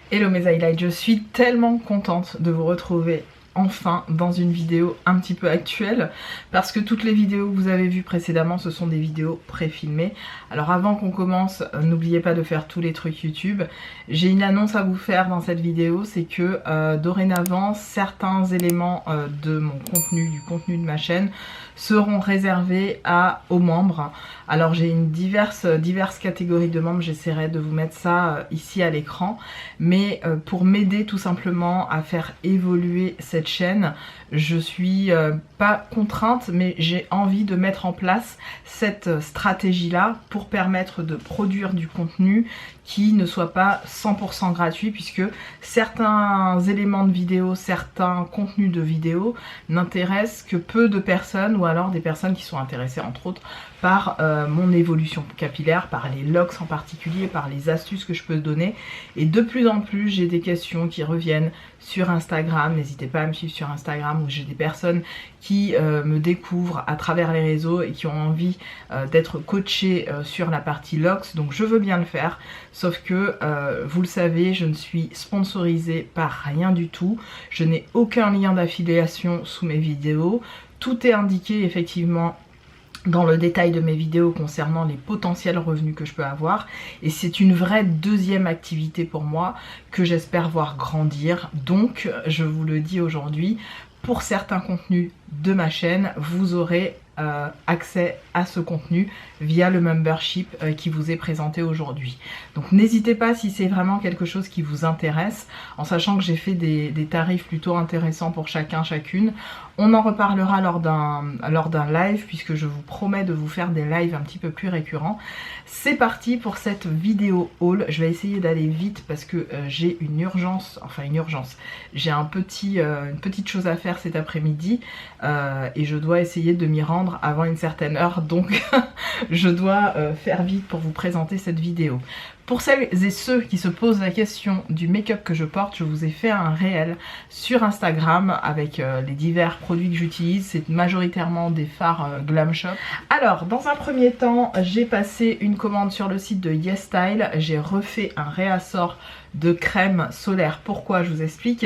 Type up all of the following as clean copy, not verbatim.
Hello mes highlights, je suis tellement contente de vous retrouver enfin dans une vidéo un petit peu actuelle parce que toutes les vidéos que vous avez vues précédemment ce sont des vidéos pré-filmées. Alors avant qu'on commence, n'oubliez pas de faire tous les trucs YouTube. J'ai une annonce à vous faire dans cette vidéo, c'est que dorénavant certains éléments de mon contenu, du contenu de ma chaîne seront réservés aux membres. Alors j'ai une diverses catégories de membres, j'essaierai de vous mettre ça ici à l'écran, mais pour m'aider tout simplement à faire évoluer cette chaîne, je suis pas contrainte, mais j'ai envie de mettre en place cette stratégie là pour permettre de produire du contenu qui ne soit pas 100% gratuit, puisque certains éléments de vidéo, certains contenus de vidéo n'intéressent que peu de personnes, ou alors des personnes qui sont intéressées entre autres par mon évolution capillaire, par les locks en particulier, par les astuces que je peux donner. Et de plus en plus j'ai des questions qui reviennent sur Instagram, n'hésitez pas à me suivre sur Instagram, où j'ai des personnes qui me découvrent à travers les réseaux et qui ont envie d'être coachées sur la partie locks. Donc je veux bien le faire, sauf que vous le savez, je ne suis sponsorisée par rien du tout, je n'ai aucun lien d'affiliation sous mes vidéos, tout est indiqué effectivement dans le détail de mes vidéos concernant les potentiels revenus que je peux avoir, et c'est une vraie deuxième activité pour moi que j'espère voir grandir. Donc je vous le dis aujourd'hui, pour certains contenus de ma chaîne, vous aurez accès à ce contenu via le membership qui vous est présenté aujourd'hui. Donc n'hésitez pas si c'est vraiment quelque chose qui vous intéresse, en sachant que j'ai fait des tarifs plutôt intéressants pour chacune. On en reparlera lors d'un live, puisque je vous promets de vous faire des lives un petit peu plus récurrents. C'est parti pour cette vidéo haul. Je vais essayer d'aller vite parce que j'ai une urgence, j'ai une petite chose à faire cet après-midi et je dois essayer de m'y rendre avant une certaine heure, donc je dois faire vite pour vous présenter cette vidéo. Pour celles et ceux qui se posent la question du make-up que je porte, je vous ai fait un réel sur Instagram avec les divers produits que j'utilise. C'est majoritairement des fards Glam Shop. Alors, dans un premier temps, j'ai passé une commande sur le site de YesStyle. J'ai refait un réassort de crème solaire. Pourquoi? Je vous explique.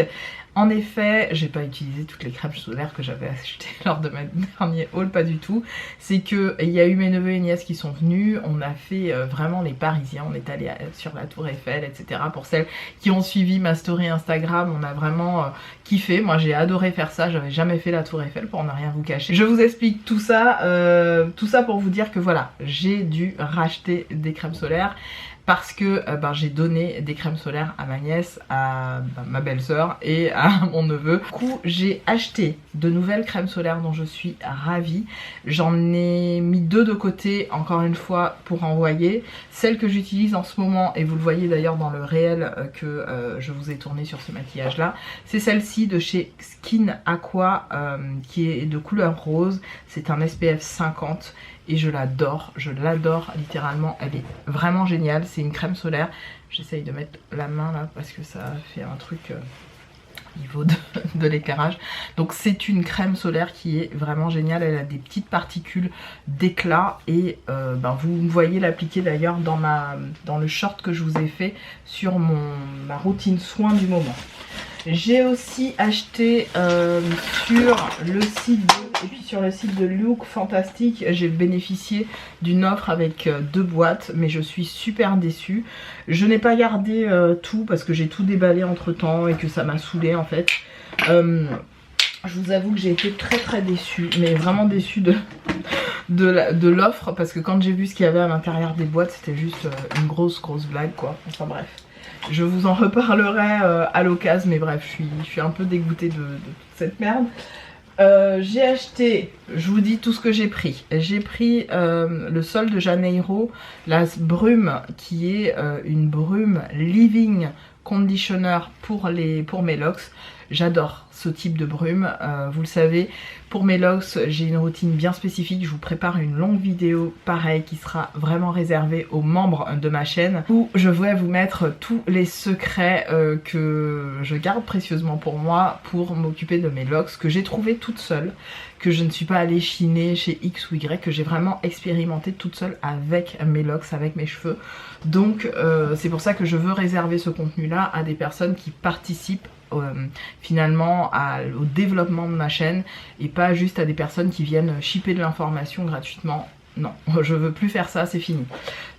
En effet, j'ai pas utilisé toutes les crèmes solaires que j'avais achetées lors de ma dernier haul, pas du tout. C'est que il y a eu mes neveux et nièces qui sont venus, on a fait vraiment les Parisiens, on est allé sur la Tour Eiffel, etc. Pour celles qui ont suivi ma story Instagram, on a vraiment kiffé. Moi j'ai adoré faire ça, j'avais jamais fait la Tour Eiffel pour ne rien vous cacher. Je vous explique tout ça pour vous dire que voilà, j'ai dû racheter des crèmes solaires. Parce que j'ai donné des crèmes solaires à ma nièce, à ma belle-sœur et à mon neveu. Du coup, j'ai acheté de nouvelles crèmes solaires dont je suis ravie. J'en ai mis 2 de côté, encore une fois, pour envoyer. Celle que j'utilise en ce moment, et vous le voyez d'ailleurs dans le réel que je vous ai tourné sur ce maquillage-là, c'est celle-ci de chez Skin Aqua, qui est de couleur rose. C'est un SPF 50. Et je l'adore littéralement, elle est vraiment géniale, c'est une crème solaire. J'essaye de mettre la main là parce que ça fait un truc au niveau de l'éclairage. Donc c'est une crème solaire qui est vraiment géniale, elle a des petites particules d'éclat et vous me voyez l'appliquer d'ailleurs dans le short que je vous ai fait sur ma routine soin du moment. J'ai aussi acheté sur le site de Look Fantastic, j'ai bénéficié d'une offre avec 2 boîtes, mais je suis super déçue. Je n'ai pas gardé tout parce que j'ai tout déballé entre temps et que ça m'a saoulée en fait. Je vous avoue que j'ai été très déçue, mais vraiment déçue de l'offre, parce que quand j'ai vu ce qu'il y avait à l'intérieur des boîtes, c'était juste une grosse blague quoi. Enfin bref. Je vous en reparlerai à l'occasion, mais bref, je suis un peu dégoûtée de toute cette merde. J'ai acheté, je vous dis tout ce que j'ai pris. J'ai pris le Sol de Janeiro, la brume qui est une brume Living Conditioner pour mes locks. J'adore ce type de brume, vous le savez. Pour mes locks, j'ai une routine bien spécifique. Je vous prépare une longue vidéo pareil qui sera vraiment réservée aux membres de ma chaîne, où je vais vous mettre tous les secrets que je garde précieusement pour moi pour m'occuper de mes locks, que j'ai trouvé toute seule, que je ne suis pas allée chiner chez X ou Y, que j'ai vraiment expérimenté toute seule avec mes locks, avec mes cheveux. Donc c'est pour ça que je veux réserver ce contenu produits-là à des personnes qui participent finalement au développement de ma chaîne et pas juste à des personnes qui viennent shipper de l'information gratuitement. Non, je veux plus faire ça, c'est fini.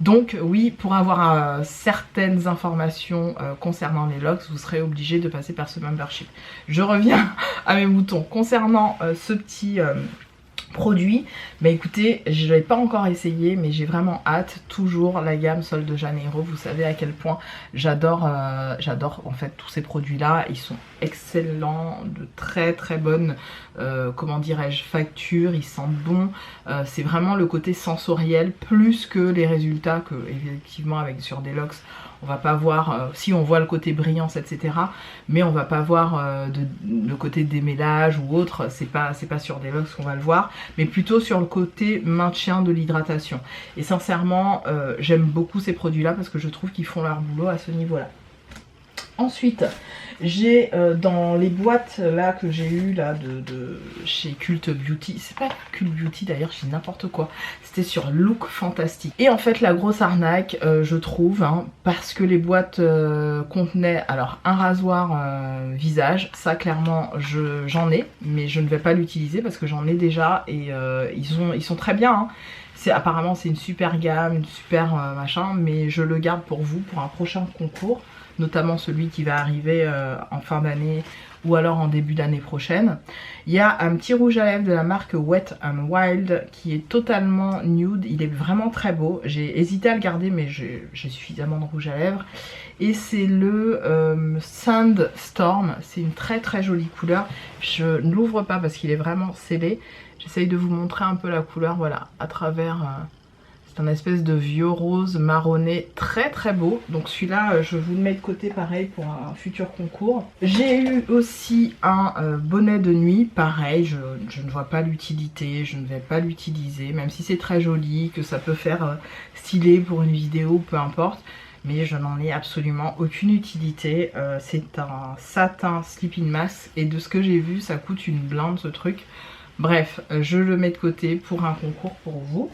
Donc oui, pour avoir certaines informations concernant les locks, vous serez obligé de passer par ce membership. Je reviens à mes moutons. Concernant ce petit produit, bah écoutez, je l'ai pas encore essayé mais j'ai vraiment hâte. Toujours la gamme Sol de Janeiro, vous savez à quel point j'adore en fait tous ces produits là, ils sont excellents, de très très bonnes comment dirais-je, facture, ils sentent bon, c'est vraiment le côté sensoriel plus que les résultats que effectivement avec sur des locks on va pas voir, si on voit le côté brillance etc, mais on va pas voir le côté démêlage ou autre, c'est pas sur des locks qu'on va le voir, mais plutôt sur le côté maintien de l'hydratation. Et sincèrement j'aime beaucoup ces produits là parce que je trouve qu'ils font leur boulot à ce niveau là. Ensuite, j'ai dans les boîtes là que j'ai eu là de chez Cult Beauty, c'est pas Cult Beauty d'ailleurs, je dis n'importe quoi, c'était sur Look Fantastic. Et en fait la grosse arnaque je trouve, hein, parce que les boîtes contenaient alors un rasoir visage, ça clairement j'en ai, mais je ne vais pas l'utiliser parce que j'en ai déjà et ils sont très bien, hein. Apparemment c'est une super gamme, une super machin, mais je le garde pour vous, pour un prochain concours, notamment celui qui va arriver en fin d'année ou alors en début d'année prochaine. Il y a un petit rouge à lèvres de la marque Wet n Wild qui est totalement nude, il est vraiment très beau, j'ai hésité à le garder mais j'ai suffisamment de rouge à lèvres. Et c'est le Sandstorm, c'est une très très jolie couleur, je ne l'ouvre pas parce qu'il est vraiment scellé. J'essaye de vous montrer un peu la couleur, voilà, à travers, c'est un espèce de vieux rose marronné, très très beau. Donc celui-là, je vous le mets de côté pareil pour un futur concours. J'ai eu aussi un bonnet de nuit, pareil, je ne vois pas l'utilité, je ne vais pas l'utiliser, même si c'est très joli, que ça peut faire stylé pour une vidéo, peu importe. Mais je n'en ai absolument aucune utilité, c'est un satin sleeping mask et de ce que j'ai vu, ça coûte une blinde ce truc. Bref, je le mets de côté pour un concours pour vous.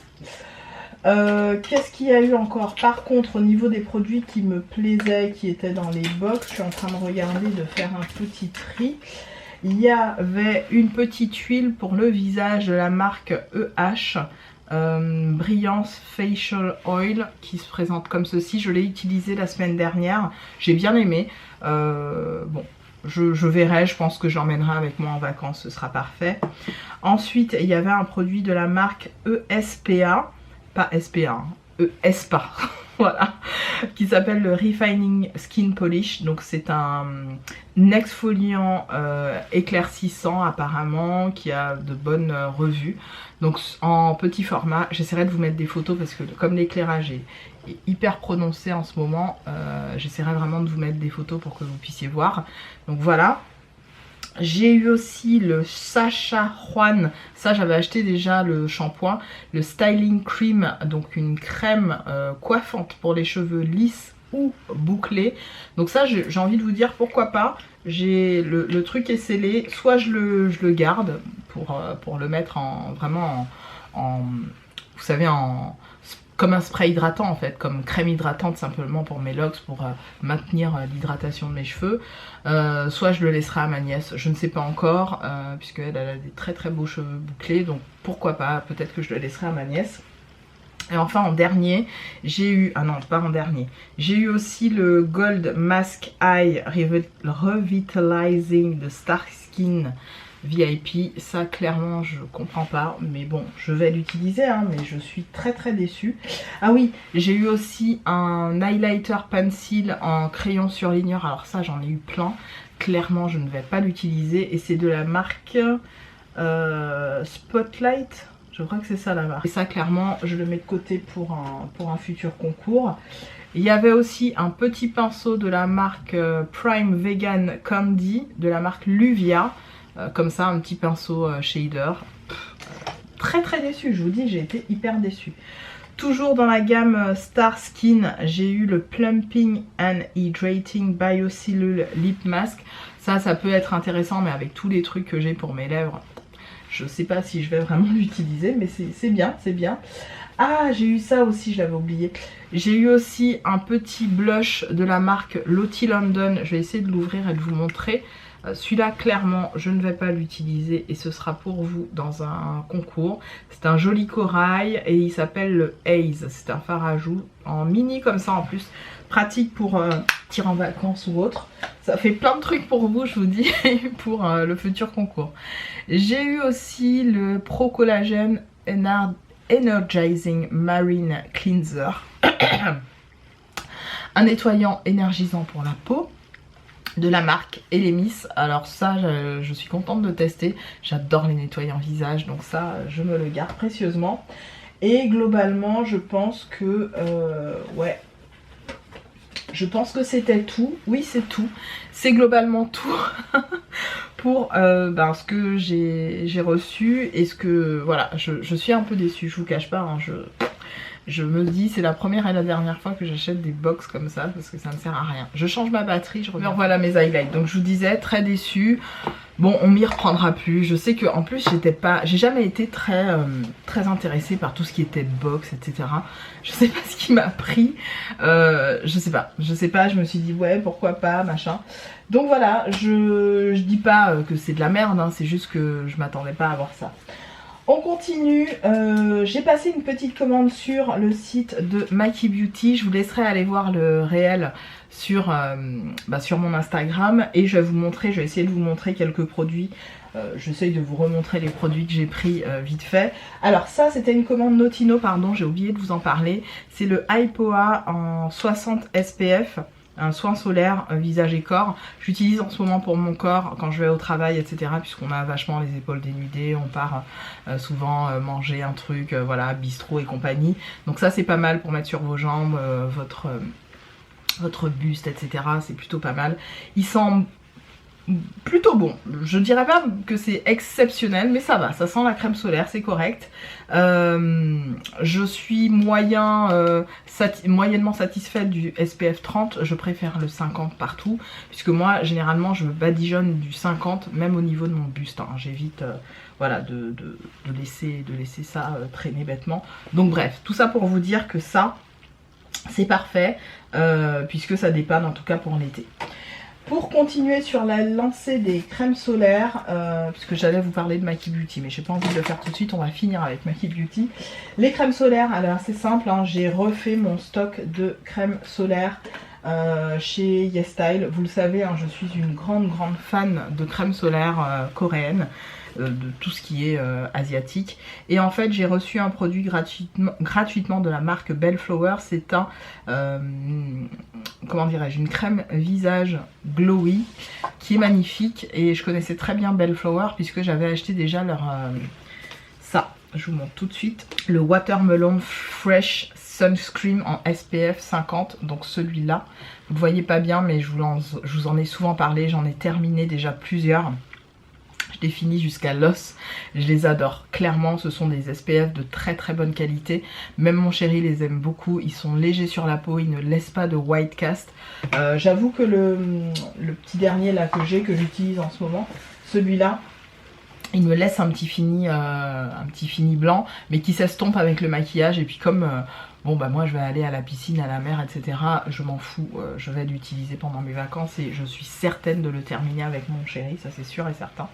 Qu'est-ce qu'il y a eu encore? Par contre, au niveau des produits qui me plaisaient, qui étaient dans les box, je suis en train de regarder, de faire un petit tri. Il y avait une petite huile pour le visage de la marque EH, Brillance Facial Oil, qui se présente comme ceci. Je l'ai utilisé la semaine dernière, j'ai bien aimé. Bon. Je verrai, je pense que j'emmènerai avec moi en vacances, ce sera parfait. Ensuite, il y avait un produit de la marque ESPA, pas SPA, hein, ESPA, voilà, qui s'appelle le Refining Skin Polish. Donc c'est un exfoliant éclaircissant apparemment, qui a de bonnes revues. Donc en petit format, j'essaierai de vous mettre des photos parce que comme l'éclairage est hyper prononcé en ce moment, j'essaierai vraiment de vous mettre des photos pour que vous puissiez voir. Donc voilà. J'ai eu aussi le Sacha Juan, ça j'avais acheté déjà le shampoing, le Styling Cream, donc une crème coiffante pour les cheveux lisses ou bouclés. Donc ça j'ai envie de vous dire pourquoi pas, le truc est scellé, soit je le garde pour le mettre vraiment vous savez, comme un spray hydratant en fait, comme crème hydratante simplement pour mes locks, pour maintenir l'hydratation de mes cheveux. Soit je le laisserai à ma nièce, je ne sais pas encore, puisqu'elle a des très très beaux cheveux bouclés, donc pourquoi pas, peut-être que je le laisserai à ma nièce. Et enfin en dernier, j'ai eu, ah non pas en dernier, j'ai eu aussi le Gold Mask Eye Revitalizing de Star Skin VIP, ça clairement je comprends pas, mais bon je vais l'utiliser hein, mais je suis très très déçue. Ah oui, j'ai eu aussi un highlighter pencil en crayon surligneur, alors ça j'en ai eu plein, clairement je ne vais pas l'utiliser et c'est de la marque Spotlight, je crois que c'est ça la marque. Et ça clairement je le mets de côté pour un futur concours. Il y avait aussi un petit pinceau de la marque Prime Vegan Candy, de la marque Luvia. Comme ça, un petit pinceau shader. Très très déçue, je vous dis, j'ai été hyper déçue. Toujours dans la gamme Star Skin, j'ai eu le Plumping and Hydrating Biocellule Lip Mask. Ça peut être intéressant, mais avec tous les trucs que j'ai pour mes lèvres, je sais pas si je vais vraiment l'utiliser, mais c'est bien, c'est bien. Ah, j'ai eu ça aussi, je l'avais oublié. J'ai eu aussi un petit blush de la marque Lottie London. Je vais essayer de l'ouvrir et de vous montrer. Celui-là, clairement, je ne vais pas l'utiliser et ce sera pour vous dans un concours. C'est un joli corail et il s'appelle le Haze. C'est un fard à joues en mini comme ça en plus. Pratique pour partir en vacances ou autre. Ça fait plein de trucs pour vous, je vous dis, pour le futur concours. J'ai eu aussi le Pro Collagen Energizing Marine Cleanser. Un nettoyant énergisant pour la peau de la marque Elemis. Alors ça, je suis contente de tester. J'adore les nettoyants visage, donc ça, je me le garde précieusement. Et globalement, je pense que... ouais. Je pense que c'était tout. Oui, c'est tout. C'est globalement tout pour ce que j'ai reçu. Et ce que... Voilà, je suis un peu déçue, je vous cache pas. Hein, je me dis, c'est la première et la dernière fois que j'achète des box comme ça parce que ça ne sert à rien. Je change ma batterie, je reviens. Voilà mes highlights. Donc je vous disais, très déçue. Bon, on m'y reprendra plus. Je sais que en plus, j'ai jamais été très intéressée par tout ce qui était box, etc. Je sais pas ce qui m'a pris. Je sais pas. Je me suis dit, ouais, pourquoi pas, machin. Donc voilà, je dis pas que c'est de la merde, hein, c'est juste que je m'attendais pas à voir ça. On continue, j'ai passé une petite commande sur le site de Maki Beauty. Je vous laisserai aller voir le réel sur mon Instagram et je vais essayer de vous montrer quelques produits. J'essaye de vous remontrer les produits que j'ai pris vite fait. Alors ça, c'était une commande Notino, pardon, j'ai oublié de vous en parler. C'est le Hypoa en 60 SPF. Un soin solaire visage et corps. J'utilise en ce moment pour mon corps quand je vais au travail, etc. Puisqu'on a vachement les épaules dénudées, on part souvent manger un truc, voilà, bistrot et compagnie. Donc ça c'est pas mal pour mettre sur vos jambes, votre buste, etc. C'est plutôt pas mal. Il sent plutôt bon. Je dirais pas que c'est exceptionnel, mais ça va, ça sent la crème solaire, c'est correct. Je suis moyennement satisfaite du SPF 30, je préfère le 50 partout, puisque moi généralement je me badigeonne du 50, même au niveau de mon buste, hein. J'évite voilà, de laisser ça traîner bêtement. Donc bref, tout ça pour vous dire que ça, c'est parfait, puisque ça dépanne en tout cas pour l'été. Pour continuer sur la lancée des crèmes solaires, puisque j'allais vous parler de Maki Beauty, mais j'ai pas envie de le faire tout de suite, on va finir avec Maki Beauty. Les crèmes solaires, alors c'est simple, hein, j'ai refait mon stock de crèmes solaires chez YesStyle. Vous le savez, hein, je suis une grande fan de crèmes solaires coréennes, de tout ce qui est asiatique. Et en fait, j'ai reçu un produit gratuitement de la marque Bellflower. C'est un, comment dirais-je, une crème visage glowy qui est magnifique. Et je connaissais très bien Bellflower puisque j'avais acheté déjà leur... ça, je vous montre tout de suite. Le Watermelon Fresh Sunscreen en SPF 50, donc celui-là. Vous ne voyez pas bien, mais je vous en ai souvent parlé. J'en ai terminé déjà plusieurs. Je les finis jusqu'à l'os, je les adore. Clairement, ce sont des SPF de très bonne qualité. Même mon chéri les aime beaucoup. Ils sont légers sur la peau, ils ne laissent pas de white cast. J'avoue que le petit dernier là que j'utilise en ce moment, celui-là, il me laisse un petit fini blanc, mais qui s'estompe avec le maquillage. Et puis comme bon bah moi je vais aller à la piscine, à la mer, etc. Je m'en fous, je vais l'utiliser pendant mes vacances et je suis certaine de le terminer avec mon chéri, ça c'est sûr et certain.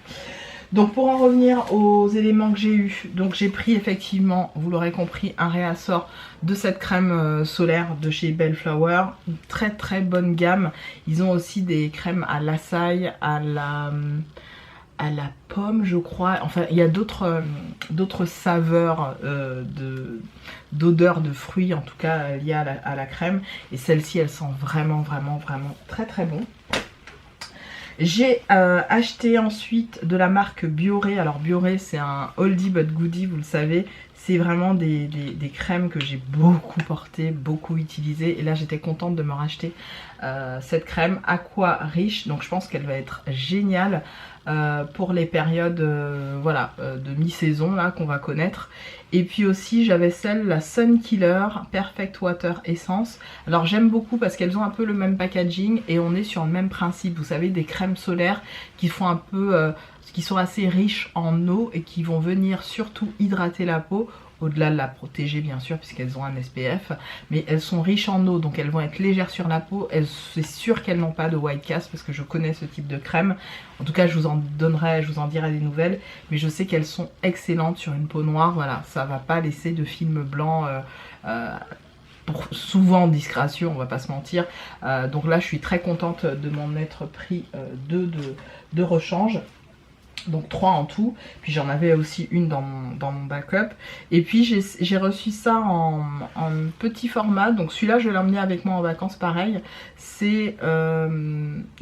Donc pour en revenir aux éléments que j'ai eu, donc j'ai pris effectivement, vous l'aurez compris, un réassort de cette crème solaire de chez Bellflower, une très bonne gamme. Ils ont aussi des crèmes à l'açaï, à la pomme je crois, enfin il y a d'autres saveurs d'odeur de fruits en tout cas liées à la crème, et celle-ci elle sent vraiment très bon. J'ai acheté ensuite de la marque Bioré. Alors Bioré c'est un oldie but goodie, vous le savez. C'est vraiment des crèmes que j'ai beaucoup portées, beaucoup utilisées. Et là j'étais contente de me racheter cette crème Aqua Rich. Donc je pense qu'elle va être géniale pour les périodes voilà, de mi-saison là qu'on va connaître. Et puis aussi j'avais la Sun Killer Perfect Water Essence. Alors j'aime beaucoup parce qu'elles ont un peu le même packaging et on est sur le même principe. Vous savez, des crèmes solaires qui font un peu... qui sont assez riches en eau et qui vont venir surtout hydrater la peau au-delà de la protéger bien sûr puisqu'elles ont un SPF, mais elles sont riches en eau, donc elles vont être légères sur la peau. C'est sûr qu'elles n'ont pas de white cast parce que je connais ce type de crème. En tout cas je vous en dirai des nouvelles, mais je sais qu'elles sont excellentes sur une peau noire. Voilà, ça va pas laisser de film blanc pour souvent discrétion, on va pas se mentir. Donc là je suis très contente de m'en être pris deux de rechange. Donc 3 en tout, puis j'en avais aussi une dans mon backup. Et puis j'ai reçu ça en petit format, donc celui-là je vais l'emmener avec moi en vacances pareil. C'est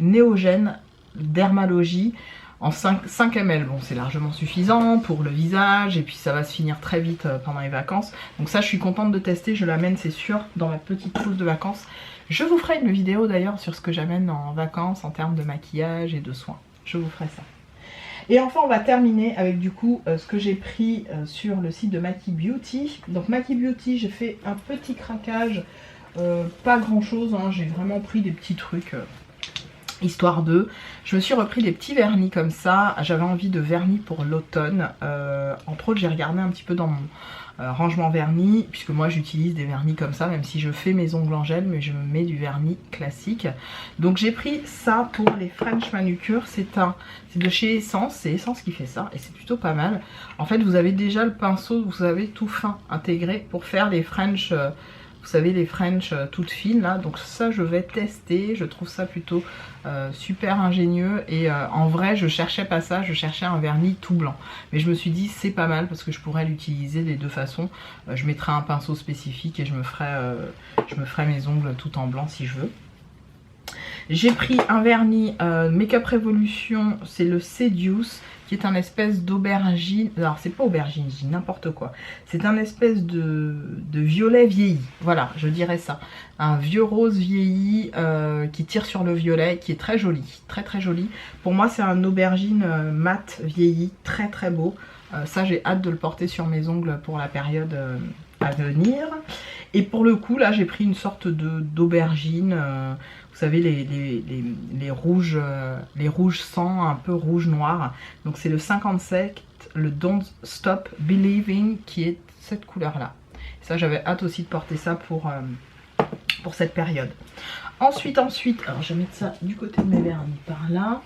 Néogène Dermalogie en 5 ml. Bon, c'est largement suffisant pour le visage et puis ça va se finir très vite pendant les vacances. Donc ça je suis contente de tester, je l'amène c'est sûr dans ma petite trousse de vacances. Je vous ferai une vidéo d'ailleurs sur ce que j'amène en vacances en termes de maquillage et de soins. Je vous ferai ça. Et enfin on va terminer avec du coup ce que j'ai pris sur le site de Maki Beauty. Donc Maki Beauty, j'ai fait un petit craquage, pas grand chose, hein, j'ai vraiment pris des petits trucs histoire de. Je me suis repris des petits vernis comme ça, j'avais envie de vernis pour l'automne. Entre autres j'ai regardé un petit peu dans mon rangement vernis, puisque moi j'utilise des vernis comme ça, même si je fais mes ongles en gel, mais je me mets du vernis classique. Donc j'ai pris ça pour les French manucure, c'est de chez Essence, c'est Essence qui fait ça, et c'est plutôt pas mal. En fait vous avez déjà le pinceau, vous savez, tout fin intégré pour faire les French, vous savez, les French toutes fines là. Donc ça je vais tester, je trouve ça plutôt super ingénieux. Et en vrai je cherchais pas ça, je cherchais un vernis tout blanc. Mais je me suis dit c'est pas mal parce que je pourrais l'utiliser des deux façons. Je mettrai un pinceau spécifique et je me ferai mes ongles tout en blanc si je veux. J'ai pris un vernis Makeup Revolution, c'est le Seduce, qui est un espèce d'aubergine. Alors c'est pas aubergine, je dis n'importe quoi. C'est un espèce de violet vieilli. Voilà, je dirais ça. Un vieux rose vieilli qui tire sur le violet, qui est très joli. Très très joli. Pour moi c'est un aubergine mat vieilli, très très beau. Ça j'ai hâte de le porter sur mes ongles pour la période à venir. Et pour le coup là j'ai pris une sorte d'aubergine. Vous savez les rouges sang, un peu rouge noir. Donc c'est le 57, le Don't Stop Believing, qui est cette couleur là. Ça j'avais hâte aussi de porter ça pour cette période. Ensuite, alors je vais mettre ça du côté de mes vernis par là.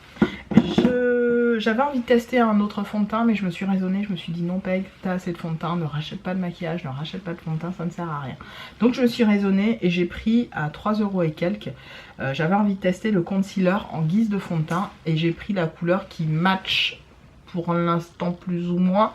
J'avais envie de tester un autre fond de teint, mais je me suis raisonnée, je me suis dit non Peg, t'as assez de fond de teint, ne rachète pas de maquillage, ne rachète pas de fond de teint, ça ne sert à rien. Donc je me suis raisonnée et j'ai pris à 3 € et quelques. J'avais envie de tester le concealer en guise de fond de teint et j'ai pris la couleur qui match pour l'instant plus ou moins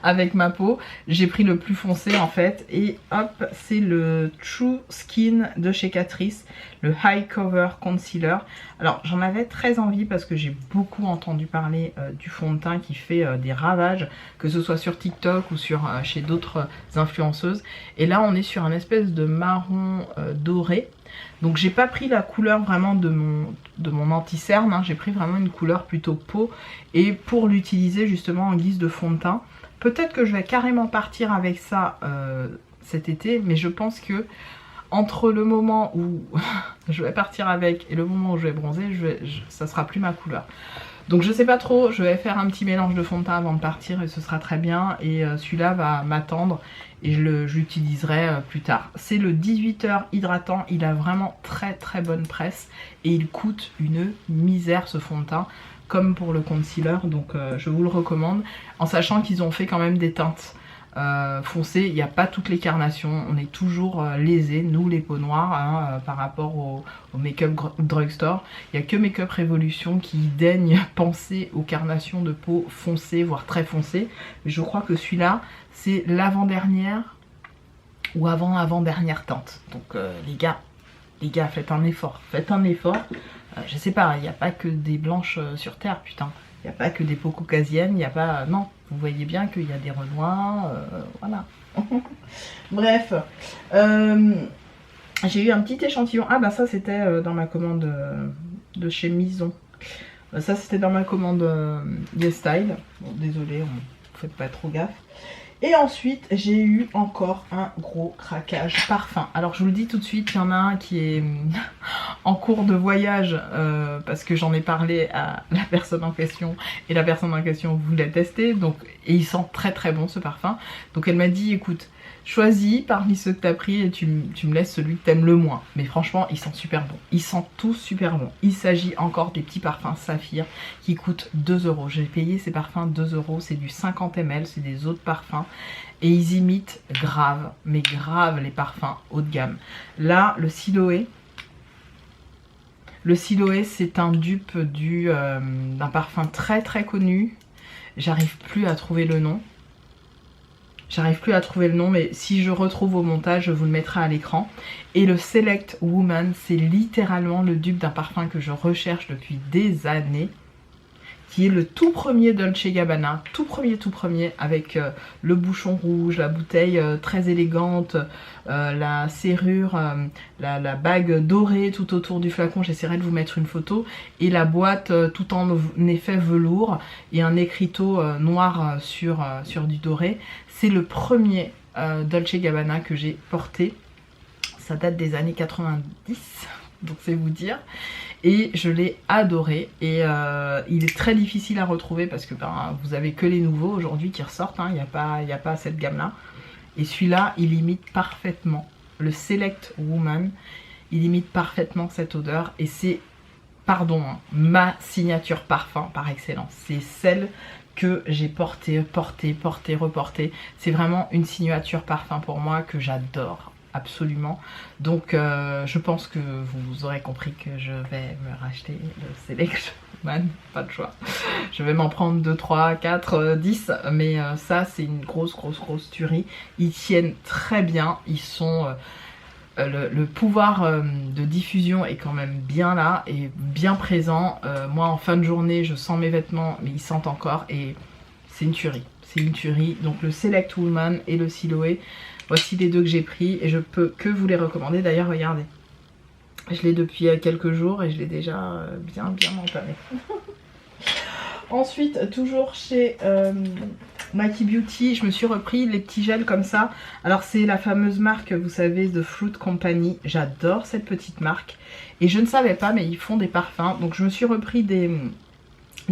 avec ma peau. J'ai pris le plus foncé en fait et hop, c'est le True Skin de chez Catrice, le High Cover Concealer. Alors j'en avais très envie parce que j'ai beaucoup entendu parler du fond de teint qui fait des ravages, que ce soit sur TikTok ou chez d'autres influenceuses. Et là on est sur un espèce de marron doré. Donc j'ai pas pris la couleur vraiment de mon anti-cerne, hein. J'ai pris vraiment une couleur plutôt peau et pour l'utiliser justement en guise de fond de teint. Peut-être que je vais carrément partir avec ça cet été, mais je pense que entre le moment où je vais partir avec et le moment où je vais bronzer, ça sera plus ma couleur. Donc je sais pas trop, je vais faire un petit mélange de fond de teint avant de partir et ce sera très bien. Et celui-là va m'attendre et je l'utiliserai plus tard. C'est le 18h hydratant, il a vraiment très très bonne presse et il coûte une misère ce fond de teint, comme pour le concealer, donc je vous le recommande, en sachant qu'ils ont fait quand même des teintes foncées. Il n'y a pas toutes les carnations, on est toujours lésés, nous les peaux noires, hein, par rapport au make-up drugstore. Il n'y a que Makeup Revolution qui daigne penser aux carnations de peau foncées, voire très foncées. Mais je crois que celui-là, c'est l'avant-dernière ou avant-avant-dernière teinte. Donc les gars, faites un effort, je sais pas, il n'y a pas que des blanches sur terre, putain. Il n'y a pas que des peaux caucasiennes, il n'y a pas... Non, vous voyez bien qu'il y a des renois, voilà. Bref, j'ai eu un petit échantillon. Ah bah ça c'était dans ma commande de chez Mison. Ça c'était dans ma commande YesStyle. Bon, désolé, on fait pas trop gaffe. Et ensuite j'ai eu encore un gros craquage parfum. Alors je vous le dis tout de suite, il y en a un qui est en cours de voyage parce que j'en ai parlé à la personne en question et la personne en question voulait tester, donc, et il sent très très bon ce parfum. Donc elle m'a dit écoute, choisis parmi ceux que tu as pris et tu me laisses celui que tu aimes le moins. Mais franchement, ils sentent super bon. Ils sentent tous super bon. Il s'agit encore des petits parfums Saphir qui coûtent 2 €. J'ai payé ces parfums 2 €. C'est du 50 ml, c'est des eaux de parfum. Et ils imitent grave, mais grave les parfums haut de gamme. Là, le Siloé. Le Siloé, c'est un dupe d'un parfum très très connu. J'arrive plus à trouver le nom. J'arrive plus à trouver le nom, mais si je retrouve au montage, je vous le mettrai à l'écran. Et le Select Woman, c'est littéralement le dupe d'un parfum que je recherche depuis des années, qui est le tout premier Dolce & Gabbana, tout premier, avec le bouchon rouge, la bouteille très élégante, la serrure, la bague dorée tout autour du flacon, j'essaierai de vous mettre une photo, et la boîte tout en effet velours, et un écriteau noir sur du doré. C'est le premier Dolce & Gabbana que j'ai porté, ça date des années 90, donc c'est vous dire. Et je l'ai adoré, et il est très difficile à retrouver parce que vous avez que les nouveaux aujourd'hui qui ressortent, il n'y a pas cette gamme là. Et celui-là il imite parfaitement, le Select Woman, il imite parfaitement cette odeur, et c'est, pardon, ma signature parfum par excellence. C'est celle que j'ai portée, reportée. C'est vraiment une signature parfum pour moi que j'adore. Absolument. Donc je pense que vous aurez compris que je vais me racheter le Select Woman, pas de choix. Je vais m'en prendre 2, 3, 4, 10, mais ça c'est une grosse tuerie. Ils tiennent très bien, ils sont... le pouvoir de diffusion est quand même bien là et bien présent. Moi en fin de journée je sens mes vêtements, mais ils sentent encore, et c'est une tuerie. C'est une tuerie. Donc le Select Woman et le Siloé, voici les deux que j'ai pris et je peux que vous les recommander. D'ailleurs regardez, je l'ai depuis quelques jours et je l'ai déjà bien entamé. Ensuite, toujours chez Maki Beauty, je me suis repris les petits gels comme ça. Alors c'est la fameuse marque, vous savez, The Fruit Company. J'adore cette petite marque et je ne savais pas, mais ils font des parfums. Donc je me suis repris des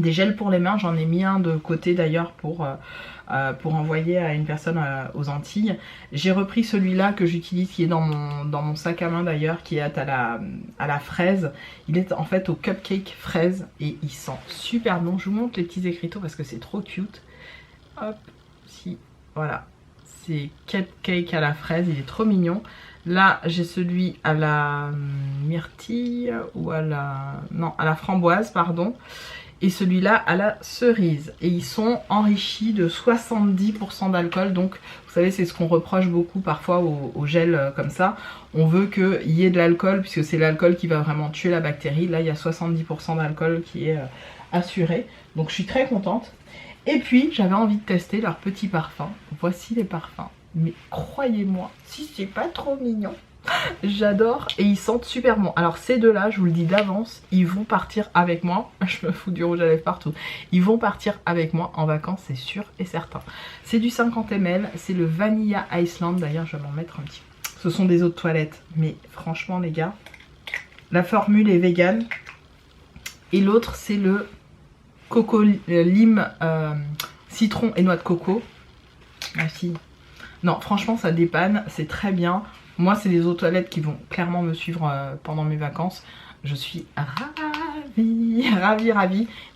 gels pour les mains. J'en ai mis un de côté d'ailleurs pour envoyer à une personne aux Antilles. J'ai repris celui-là que j'utilise, qui est dans mon sac à main d'ailleurs, qui est à la fraise. Il est en fait au cupcake fraise et il sent super bon. Je vous montre les petits écriteaux parce que c'est trop cute. Hop, si, voilà. C'est cupcake à la fraise, il est trop mignon. Là, j'ai celui à la myrtille ou à la framboise, pardon. Et celui-là à la cerise. Et ils sont enrichis de 70% d'alcool. Donc vous savez, c'est ce qu'on reproche beaucoup parfois au gel comme ça. On veut qu'il y ait de l'alcool puisque c'est l'alcool qui va vraiment tuer la bactérie. Là il y a 70% d'alcool qui est assuré. Donc je suis très contente. Et puis j'avais envie de tester leurs petits parfums. Voici les parfums. Mais croyez-moi, si c'est pas trop mignon, j'adore, et ils sentent super bon. Alors ces deux là, je vous le dis d'avance, ils vont partir avec moi. Je me fous du rouge à lèvres partout. Ils vont partir avec moi en vacances, c'est sûr et certain. C'est du 50 ml, c'est le Vanilla Iceland. D'ailleurs je vais m'en mettre un petit peu. Ce sont des eaux de toilette, mais franchement les gars, la formule est vegan. Et l'autre c'est le coco lime citron et noix de coco. Ma fille, non franchement ça dépanne, c'est très bien. Moi, c'est des eaux de toilette qui vont clairement me suivre pendant mes vacances. Je suis ravie.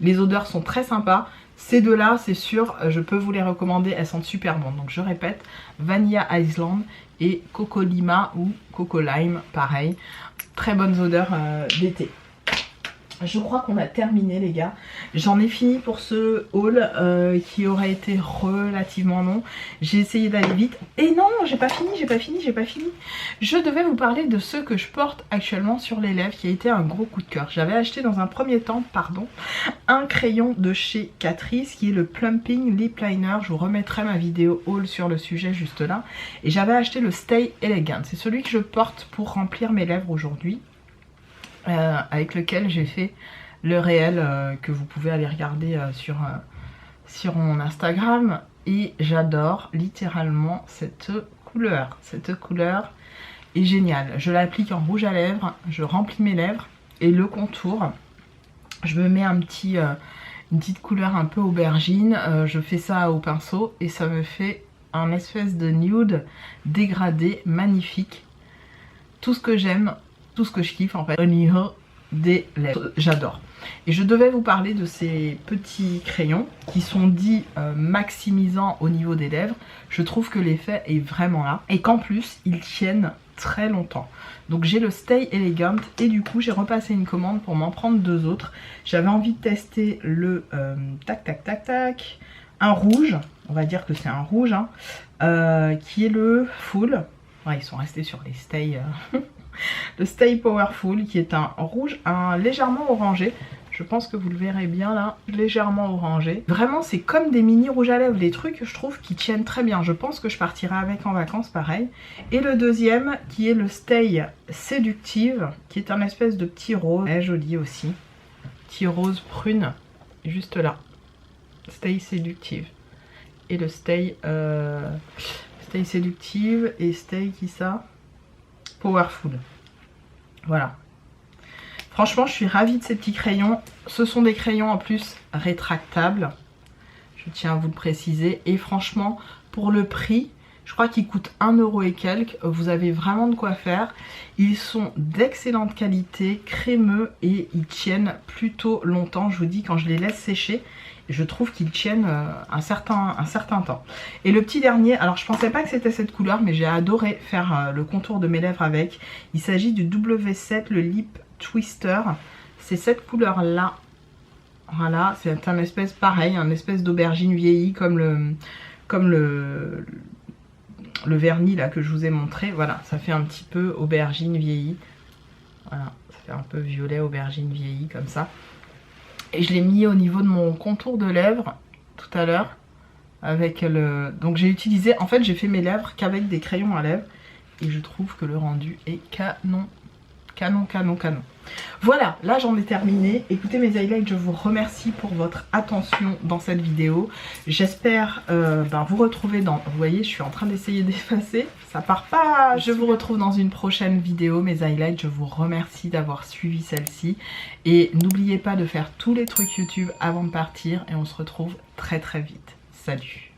Les odeurs sont très sympas. Ces deux-là, c'est sûr, je peux vous les recommander. Elles sentent super bon. Donc, je répète, Vanilla Iceland et Coco Lima ou Coco Lime, pareil. Très bonnes odeurs d'été. Je crois qu'on a terminé les gars. J'en ai fini pour ce haul qui aurait été relativement long. J'ai essayé d'aller vite. Et non, j'ai pas fini. Je devais vous parler de ce que je porte actuellement sur les lèvres qui a été un gros coup de cœur. J'avais acheté dans un premier temps, un crayon de chez Catrice qui est le Plumping Lip Liner. Je vous remettrai ma vidéo haul sur le sujet juste là. Et j'avais acheté le Stay Elegant. C'est celui que je porte pour remplir mes lèvres aujourd'hui. Avec lequel j'ai fait le réel que vous pouvez aller regarder sur mon Instagram, et j'adore littéralement cette couleur est génial. Je l'applique en rouge à lèvres, je remplis mes lèvres et le contour, je me mets une petite couleur un peu aubergine, je fais ça au pinceau et ça me fait un espèce de nude dégradé magnifique. Tout ce que j'aime, tout ce que je kiffe en fait au niveau des lèvres, j'adore. Et je devais vous parler de ces petits crayons qui sont dits maximisants au niveau des lèvres. Je trouve que l'effet est vraiment là et qu'en plus ils tiennent très longtemps. Donc j'ai le Stay Elegant et du coup j'ai repassé une commande pour m'en prendre 2 autres. J'avais envie de tester le un rouge, on va dire que c'est un rouge, hein, qui est le Full. Ouais, ils sont restés sur les Stay, le Stay Powerful qui est un rouge, un légèrement orangé. Je pense que vous le verrez bien là, légèrement orangé. Vraiment c'est comme des mini rouges à lèvres, les trucs je trouve qui tiennent très bien. Je pense que je partirai avec en vacances pareil. Et le deuxième qui est le Stay Séductive, qui est un espèce de petit rose, très joli aussi. Petit rose prune, juste là. Stay Séductive. Et le Stay Séductive et Stay qui ça? Powerful. Voilà. Franchement, je suis ravie de ces petits crayons. Ce sont des crayons en plus rétractables. Je tiens à vous le préciser. Et franchement, pour le prix, je crois qu'ils coûtent 1 € et quelques. Vous avez vraiment de quoi faire. Ils sont d'excellente qualité, crémeux et ils tiennent plutôt longtemps. Je vous dis, quand je les laisse sécher, je trouve qu'ils tiennent un certain temps. Et le petit dernier, alors je pensais pas que c'était cette couleur, mais j'ai adoré faire le contour de mes lèvres avec. Il s'agit du W7, le Lip Twister. C'est cette couleur là. Voilà, c'est un espèce pareil, un espèce d'aubergine vieillie comme le vernis là que je vous ai montré. Voilà, ça fait un petit peu aubergine vieillie. Voilà, ça fait un peu violet aubergine vieillie comme ça. Et je l'ai mis au niveau de mon contour de lèvres tout à l'heure avec le... Donc j'ai utilisé, en fait j'ai fait mes lèvres qu'avec des crayons à lèvres et je trouve que le rendu est canon. Canon, canon, canon. Voilà, là j'en ai terminé. Écoutez mes highlights, je vous remercie pour votre attention dans cette vidéo. J'espère vous retrouver dans... Vous voyez, je suis en train d'essayer d'effacer. Ça part pas. Je vous retrouve dans une prochaine vidéo. Mes highlights, je vous remercie d'avoir suivi celle-ci. Et n'oubliez pas de faire tous les trucs YouTube avant de partir. Et on se retrouve très très vite. Salut!